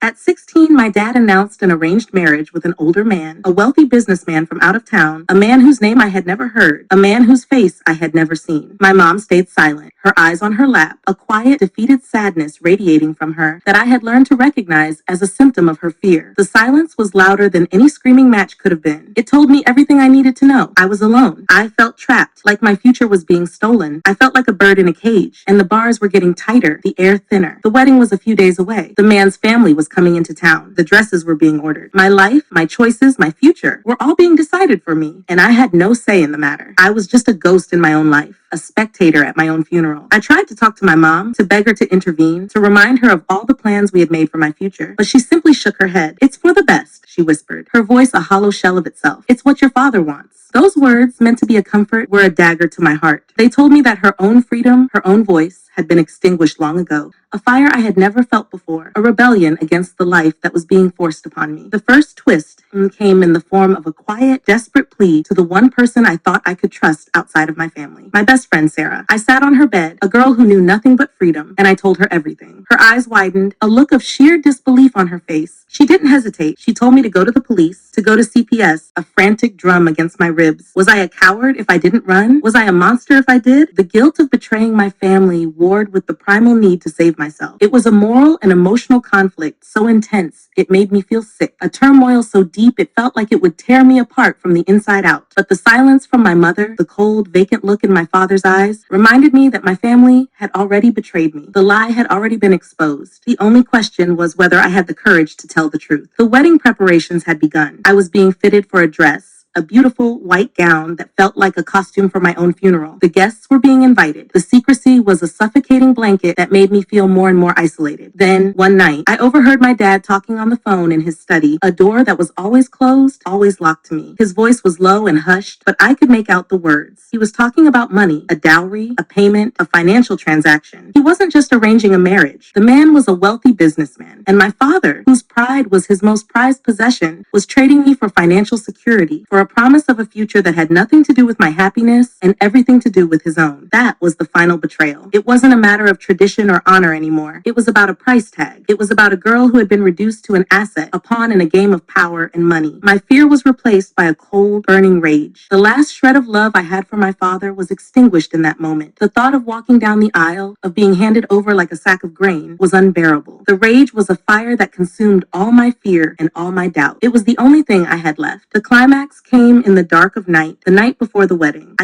At 16, my dad announced an arranged marriage with an older man, a wealthy businessman from out of town, a man whose name I had never heard, a man whose face I had never seen. My mom stayed silent, her eyes on her lap, a quiet, defeated sadness radiating from her that I had learned to recognize as a symptom of her fear. The silence was louder than any screaming match could have been. It told me everything I needed to know. I was alone. I felt trapped, like my future was being stolen. I felt like a bird in a cage, and the bars were getting tighter, the air thinner. The wedding was a few days away. The man's family was coming into town. The dresses were being ordered. My life, my choices, my future were all being decided for me, and I had no say in the matter. I was just a ghost in my own life, a spectator at my own funeral. I tried to talk to my mom, to beg her to intervene, to remind her of all the plans we had made for my future, but she simply shook her head. "It's for the best," she whispered, her voice a hollow shell of itself. "It's what your father wants." Those words, meant to be a comfort, were a dagger to my heart. They told me that her own freedom, her own voice, had been extinguished long ago. A fire I had never felt before, a rebellion against the life that was being forced upon me. The first twist came in the form of a quiet, desperate plea to the one person I thought I could trust outside of my family. My best friend, Sarah. I sat on her bed, a girl who knew nothing but freedom, and I told her everything. Her eyes widened, a look of sheer disbelief on her face. She didn't hesitate. She told me to go to the police, to go to CPS, a frantic drum against my ribs. Was I a coward if I didn't run? Was I a monster if I did? The guilt of betraying my family warred with the primal need to save myself. It was a moral and emotional conflict so intense it made me feel sick. A turmoil so deep it felt like it would tear me apart from the inside out. But the silence from my mother, the cold, vacant look in my father's eyes, reminded me that my family had already betrayed me. The lie had already been exposed. The only question was whether I had the courage to tell the truth. The wedding preparations had begun. I was being fitted for a dress, a beautiful white gown that felt like a costume for my own funeral. The guests were being invited. The secrecy was a suffocating blanket that made me feel more and more isolated. Then, one night, I overheard my dad talking on the phone in his study, a door that was always closed, always locked to me. His voice was low and hushed, but I could make out the words. He was talking about money, a dowry, a payment, a financial transaction. He wasn't just arranging a marriage. The man was a wealthy businessman, and my father, whose pride was his most prized possession, was trading me for financial security, for a promise of a future that had nothing to do with my happiness and everything to do with his own. That was the final betrayal. It wasn't a matter of tradition or honor anymore. It was about a price tag. It was about a girl who had been reduced to an asset, a pawn in a game of power and money. My fear was replaced by a cold, burning rage. The last shred of love I had for my father was extinguished in that moment. The thought of walking down the aisle, of being handed over like a sack of grain, was unbearable. The rage was a fire that consumed all my fear and all my doubt. It was the only thing I had left. The climax came in the dark of night, the night before the wedding.